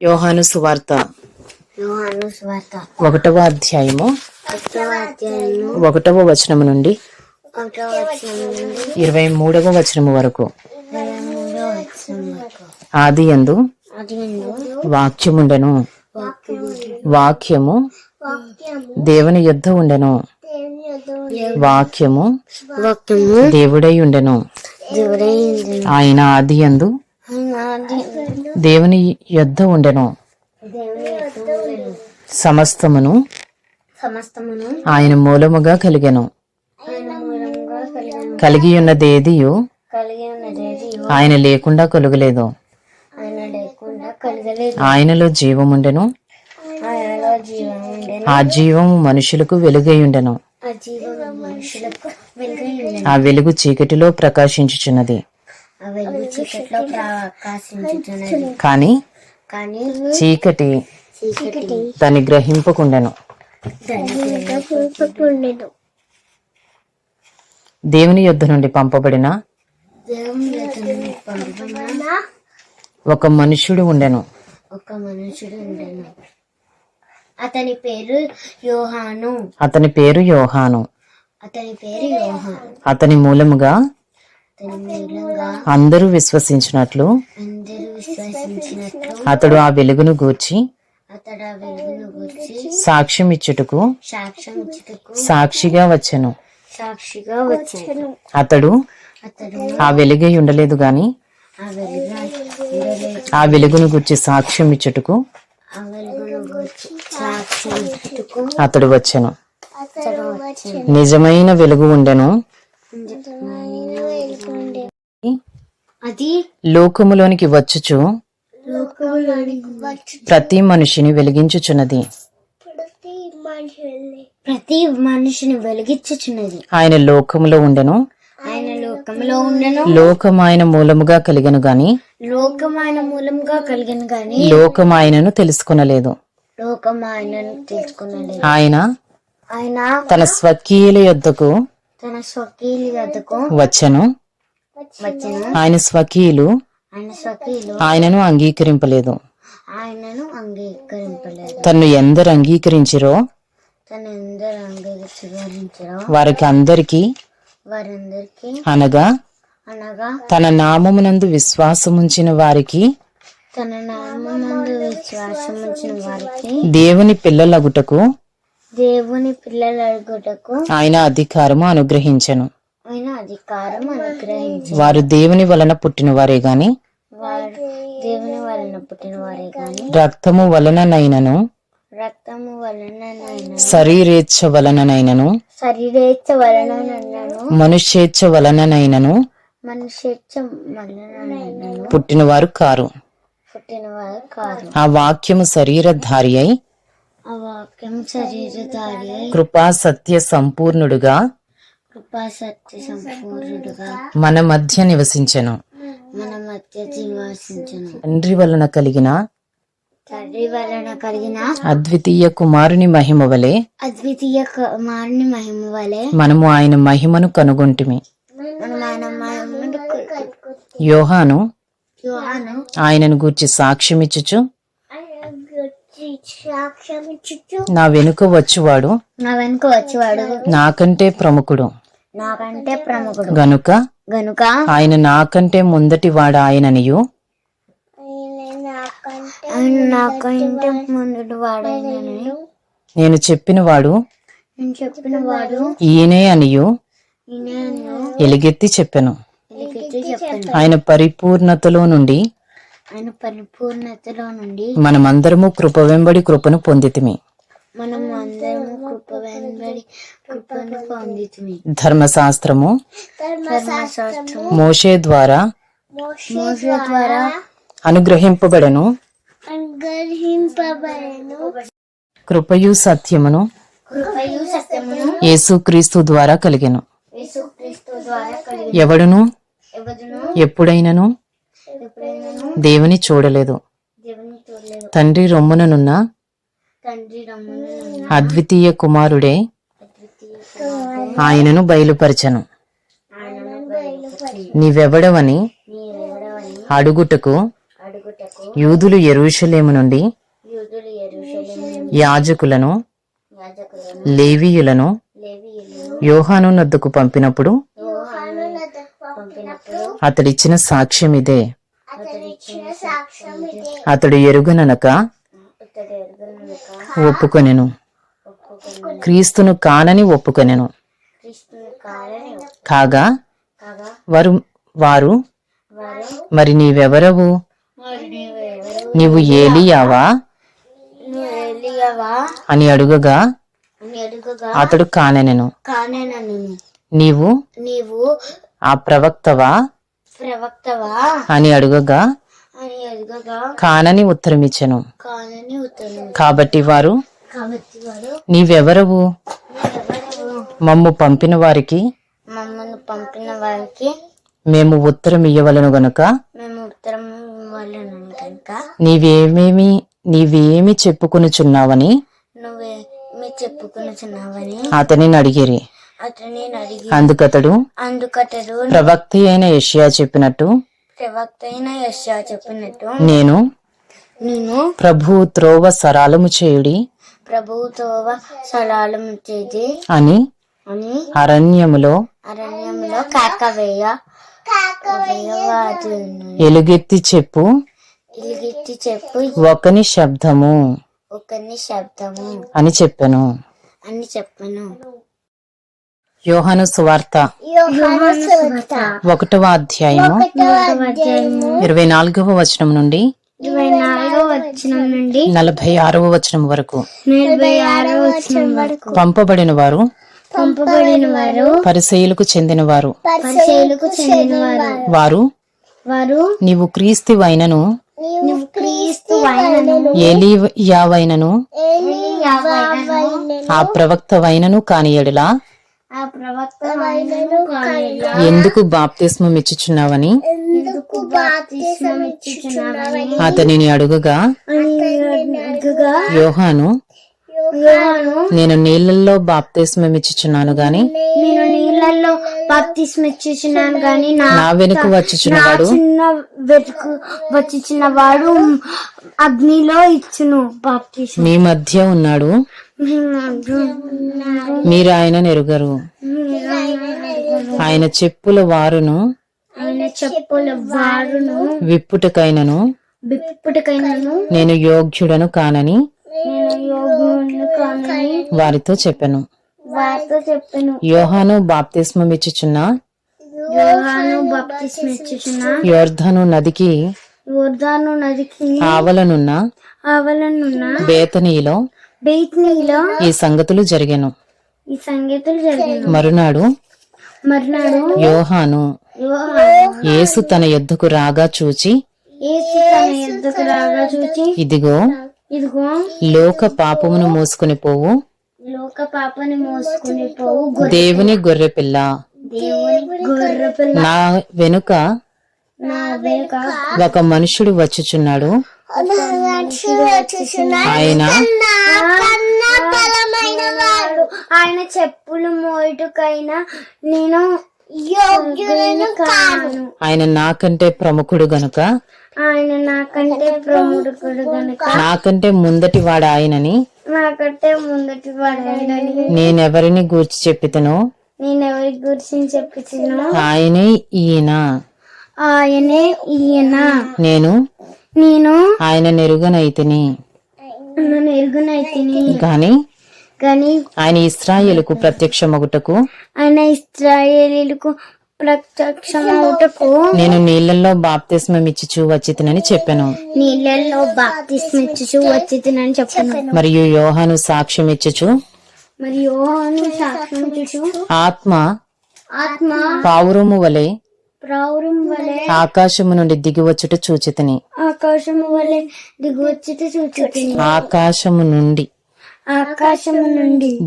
యోహాను సువార్త 1వ అధ్యాయము 1వ వచనము నుండి 23వ వచనము వరకు. ఆదియందు వాక్యముండెను, వాక్యము దేవుని యొద్ద ఉండెను, వాక్యము దేవుడై ఉండెను. ఆయన ఆదియందు దేవుని యొద్ద ఉండెను. సమస్తమును ఆయన మూలముగా కలిగెను. కలిగి ఉన్నదేదియు ఆయన లేకుండా కలుగలేదు. ఆయనలో జీవముండెను, ఆ జీవము మనుషులకు వెలుగై ఉండెను. ఆ వెలుగు చీకటిలో ప్రకాశించుచున్నది, కాని చీకటి దాన్ని గ్రహింపకుండెను. దేవుని యొద్ద నుండి పంపబడిన ఒక మనుష్యుడు ఉండెను. అతని పేరు యోహాను. అతని మూలముగా అందరూ విశ్వసించినట్లు అతడు ఆ వెలుగును గూర్చి సాక్ష్యం ఇచ్చుటకు సాక్షిగా వచ్చెను. అతడు ఆ వెలుగై ఉండలేదు గాని ఆ వెలుగును గూర్చి సాక్ష్యం ఇచ్చుటకు అతడు వచ్చెను. నిజమైన వెలుగు ఉండెను, అది లోకములోనికి వచ్చుచు ప్రతి మనిషిని వెలిగించుచున్నది. ఆయన లోకములో ఉండెను, లోకం ఆయన మూలముగా కలిగెను గాని లోకం ఆయనను తెలుసుకొనలేదు. ఆయన తన స్వకీయుల యొద్దకు వచ్చెను, ఆయన స్వకీయులు ఆయనను అంగీకరింపలేదు. తన్ను ఎందరు అంగీకరించిరో వారికి అందరికీ, అనగా తన నామమునందు విశ్వాసముంచిన వారికి దేవుని పిల్లలగుటకు ఆయన అధికారము అనుగ్రహించెను. వారు దేవుని వలన పుట్టినవారే గాని రక్తము వలననైనను శరీరేచ్ఛ వలననైనను మనుష్యేచ్ఛ వలననైనను పుట్టినవారు కారు. ఆ వాక్యము శరీరధారి అయి కృపా సత్య సంపూర్ణుడుగా మన మధ్య నివసించెను. తండ్రి వలన కలిగిన అద్వితీయ కుమారుని మహిమ వలె మనము ఆయన మహిమను కనుగొంటిమి. యోహాను ఆయనను గూర్చి సాక్ష్యమిచ్చుచు నా వెనుక వచ్చువాడు నాకంటే ప్రముఖుడు గనుక ఆయన నాకంటే ముందటి వాడు ఆయననియు నేను చెప్పిన వాడు ఈయనే అనియు ఎలుగెత్తి చెప్పెను. ఆయన పరిపూర్ణతలో నుండి మనమందరము కృప వెంబడి కృపను పొందితిమి. ధర్మశాస్త్రము మోషే ద్వారా అనుగ్రహింపబడెను, కృపయు సత్యమును యేసుక్రీస్తు ద్వారా కలిగెను. ఎవడును ఎప్పుడైనను దేవుని చూడలేదు. తండ్రి రొమ్ముననున్న అద్వితీయ కుమారుడే ఆయనను బయలుపరచను. నీవెవడవని అడుగుటకు యూదులు యెరూషలేము నుండి యూదులు యెరూషలేము యాజకులను యాజకులను లేవీయులను లేవీయులను యోహాను నొద్దకు పంపినప్పుడు యోహాను పంపినప్పుడు అతడిచ్చిన సాక్ష్యం ఇదే. అతడిచ్చిన సాక్ష్యం ఇదే. అతడు ఎరుగననక అతడు ఎరుగనక ఒప్పుకొనెను. ఒప్పుకొని క్రీస్తును కానని ఒప్పుకొనెను. క్రీస్తుని కాలని కాగా కాగా వారు వారు మరి నీవెవరవు? మరి నీవెవరు? నీవు ఏలీయావా నువ్వు ఎలీయావా అని అడుగగా అని అడుగగా అతడు కానెనెను. కానేనను. నీవు నీవు ఆ ప్రవక్తవా ప్రవక్తవా అని అడుగగా అని అడుగగా కానని ఉత్తరమిచ్చెను. కానని ఉత్తరం. కాబట్టి వారు కాబట్టి వారు నీవెవరవు? నీవెవరు? మమ్ము పంపిన వారికి మమ్మల్ని పంపిన వారికి మేము ఉత్తరం ఇయ్యవలను గనుక మేము ఉత్తరం ఇవ్వాలను కనుక నీవేమి చెప్పుకొనుచున్నావని నువ్వేమి చెప్పుకొనుచున్నావని అతనిని అడిగిరి. అతని అడిగి అందుకతడు అందుకతడు ప్రవక్త అయిన యెషయా చెప్పినట్టు ప్రవక్త అయిన యెషయా చెప్పినట్టు నేను ప్రభు త్రోవ సరళము చేయుడి ప్రభువుతో సలాలం చేది అని అని అరణ్యములో కాకవేయ ఎలుగెత్తి చెప్పు ఇలిగిచ్చి చెప్పు ఒకని శబ్దము ఒకని శబ్దము అని చెప్పెను. అని చెప్పను. యోహాను సువార్త 1వ అధ్యాయము 24వ వచనం నుండి 24వ వచనం నుండి 46వ వచనం వరకు. 46వ వచనం వరకు. పంపబడిన వారు పరిసయ్యులకు చెందినవారు. వారు నీవు క్రీస్తువైనను ఏలీయావైనను ఆ ప్రవక్తవైనను కాని ఎడల ఎందుకు బాప్తిస్మం ఇచ్చుచున్నావని అతనిని అడుగగా యోహాను నేను నీళ్లలో బాప్తిస్మం ఇచ్చుచున్నాను గాని నేను నీళ్ళల్లో బాప్తిస్మం ఇచ్చుచున్నాను గాని నా వెనుక వచ్చుచున్నవాడు వచ్చినవాడు అగ్నిలో ఇచ్చును బాప్తిస్మం. మీ మధ్య ఉన్నాడు, మీరు ఆయన ఎరుగరు. ఆయన చెప్పుల వారును విప్పుటకైనను నేను యోగ్యుడను కానని వారితో చెప్పెను. యోహాను బాప్తిస్మం ఇచ్చుచున్న యోర్దాను నదికి ఆవలనున్న బేతనీలో ఈ సంగతులు జరిగెను. మరునాడు యోహాను యేసు తన యొద్దకు రాగా చూచి ఇదిగో లోక పాపమును మోసుకుని పోవు దేవుని గొర్రెపిల్ల నా వెనుక ఒక మనుషుడు వచ్చుచున్నాడు, ఆయన చెప్పులు మోయుటకైనా నేను యోగ్యుడను కాను. ఆయన నాకంటే ప్రముఖుడు గనుక నాకంటే ముందటి వాడు ఆయనని నేనెవరిని గూర్చి చెప్పితనో ఆయనే ఈయన నేను ఆయన నెరుగనైతిని గాని ఆయన ఇశ్రాయేలుకు ప్రత్యక్షమగుటకు నేను నీళ్లలో బాప్తిస్మం ఇచ్చుచు వచ్చితినని చెప్పాను. మరియు యోహాను సాక్ష్యం ఇచ్చుచు ఆత్మ పావురము వలె ఆకాశము నుండి దిగివచ్చుట చూచితిని. ఆకాశము నుండి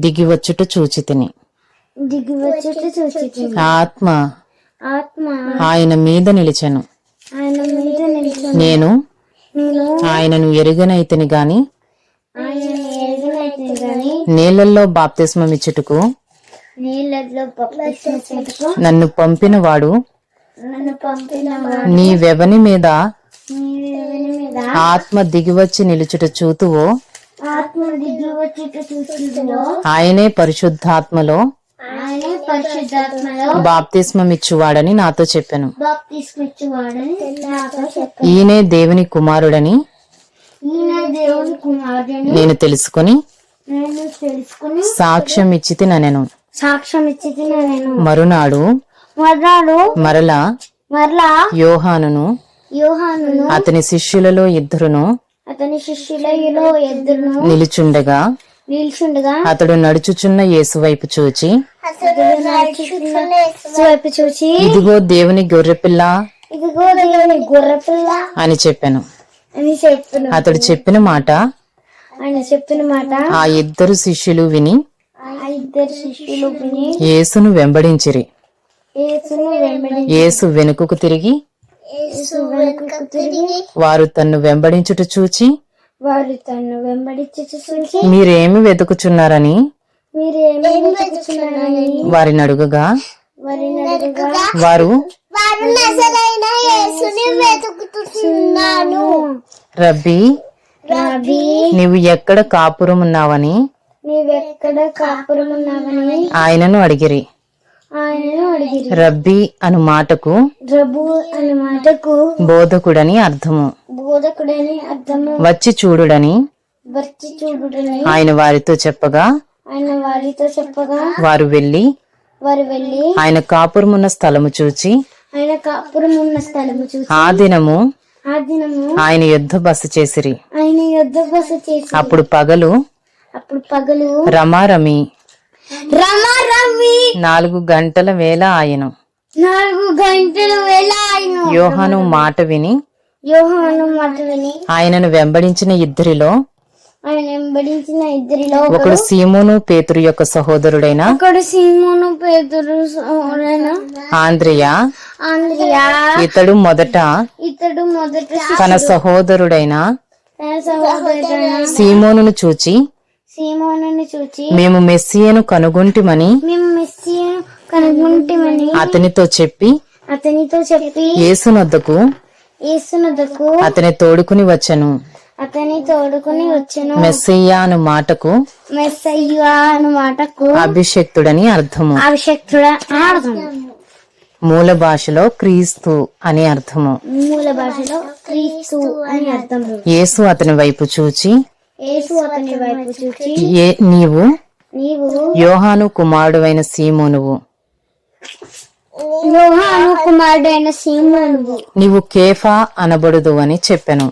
దిగివచ్చుట చూచితిని. ఆత్మ ఆయన మీద నిలిచెను. నేను ఆయనను ఎరుగనైతిని గాని నీళ్లలో బాప్తిస్మం ఇచ్చుటకు నన్ను పంపిన వాడు నీవెవని మీద దేవుని మీద ఆత్మ దిగివచ్చి నిలుచుట చూతువో ఆత్మ దిగి వచ్చేట చూస్తుందో ఆయనే పరిశుద్ధాత్మలో ఆయనే పరిశుద్ధాత్మలో బాప్తిస్మమిచ్చువాడని నాతో చెప్పెను. బాప్తిస్మిచ్చువాడని నాతో చెప్పాడు. ఈయనే దేవుని కుమారుడని ఈయన దేవుని కుమారుడని నేను తెలుసుకుని నేను తెలుసుకుని సాక్ష్యం ఇచ్చితి ననెను. సాక్ష్యం ఇచ్చి నేను మరునాడు మరలా మరలా యోహానును యోహానును అతని శిష్యులలో ఇద్దరును అతని శిష్యులలో ఎద్దును నిలుచుండగా నిల్చుండగా అతడు నడుచుచున్న యేసు వైపు చూచి వైపు చూసి ఇదిగో దేవుని గొర్రెపిల్ల ఇదిగో దేవుని గొర్రెపిల్ల అని చెప్పాను. అని చెప్పాను. అతడు చెప్పిన మాట ఆయన చెప్పిన మాట ఆ ఇద్దరు శిష్యులు విని ఆ ఇద్దరు శిష్యులు విని యేసును వెంబడించిరి. యేసును వెంబడించి యేసు వెనుకకు తిరిగి యేసు వెనుకకు తిరిగి వారు తన్ను వెంబడించుట చూచి వారు తను వెంబడించి చూసి మీరేమి వెతుకుచున్నారని మీరేమి వెతుకుతున్నారని వారిని అడుగగా వారిని అడగగా వారు నజరైన యేసుని వెతుకుతున్నాను రబ్బీ రబ్బీ నీవు ఎక్కడ కాపురమున్నావని నీవెక్కడ కాపురం ఉన్నావని ఆయనను అడిగిరి. ఆయనను అడిగిరి. రబ్బీ అను మాటకు రబ్బు అనే మాటకు బోధకుడని అర్థము. బోధకుడని అర్థము. వచ్చి చూడుడని వచ్చి చూడుడని ఆయన వారితో చెప్పగా ఆయన వారితో చెప్పగా వారు వెళ్లి వారు వెళ్లి ఆయన కాపురమున్న స్థలము చూచి ఆయన కాపురం ఉన్న స్థలము చూసి ఆ దినము ఆ దినము ఆయన యుద్ధ బస చేసిరి. ఆయన యుద్ధ బస చేసి అప్పుడు పగలు పగలు రమారమి రమారమి 4 గంటల వేళ ఆయను. 4 గంటల వేళ ఆయన యోహాను మాట విని యోహాను మాట విని ఆయనను వెంబడించిన ఇద్దరిలో ఆయన వెంబడించిన ఇద్దరిలో ఒకడు సీమోను పేతురు యొక్క సహోదరుడైన ఒకడు సీమోను పేతురు సహోదరుడైన ఆంద్రియా. ఇతడు మొదట తన సహోదరుడైన సీమోనును చూచి సీమోనుని చూచి మేము మెస్సియను కనుగొంటిమని అతనితో చెప్పి యేసునొద్దకు అతని తోడుకుని వచ్చెను. మెస్సియా అను మాటకు అభిషక్తుడని అర్థము. మూల భాషలో క్రీస్తు అని అర్థము. యేసు అతని వైపు చూచి నీవు యోహాను కుమారుడైన సీమోనువు, కుమారుడైన సీమోనువు, నీవు కేఫా అనబడుదు అని చెప్పెను.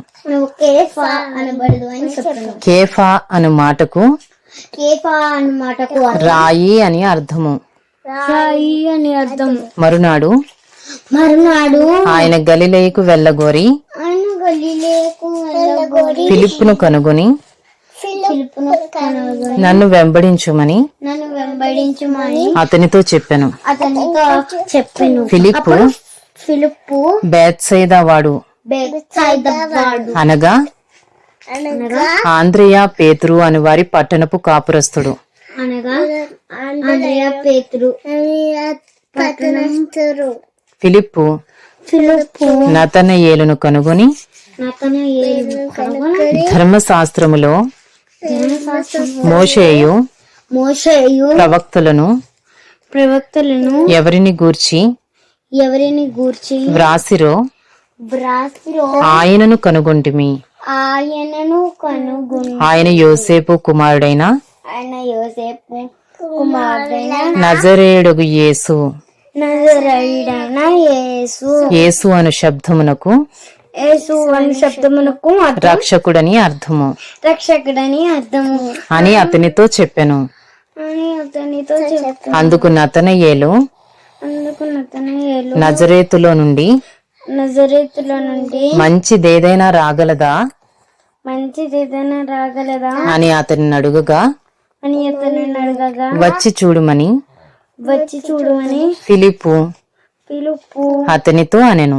కేఫా అను మాటకు రాయి అని అర్థము. మరునాడు ఆయన గలిలయకు వెళ్ళగోరి ఫిలిప్పును కనుగొని నన్ను వెంబడించుమని అతనితో చెప్పెను. ఫిలిప్పు బేత్సైదా వాడు అనగా ఆంద్రియా పేతురు అని వారి పట్టణపు కాపురస్తుడు. ఫిలిప్పు నతనయేలును కనుగొని ధర్మశాస్త్రములో మోషేయు ప్రవక్తలను ఎవరిని గూర్చి వ్రాసిరో ఆయనను కనుగొంటిమి. ఆయన యోసేపు కుమారుడైన నజరేయుడగు యేసు. యేసు అను శబ్దమునకు రక్షకుడని అర్థము. అని అతనితో చెప్పెను. అందుకు నతనయేలు నజరేతులో నుండి మంచిదేదైనా రాగలదా అని అతనిని అడుగగా వచ్చి చూడుమని ఫిలిప్పు అతనితో అనెను.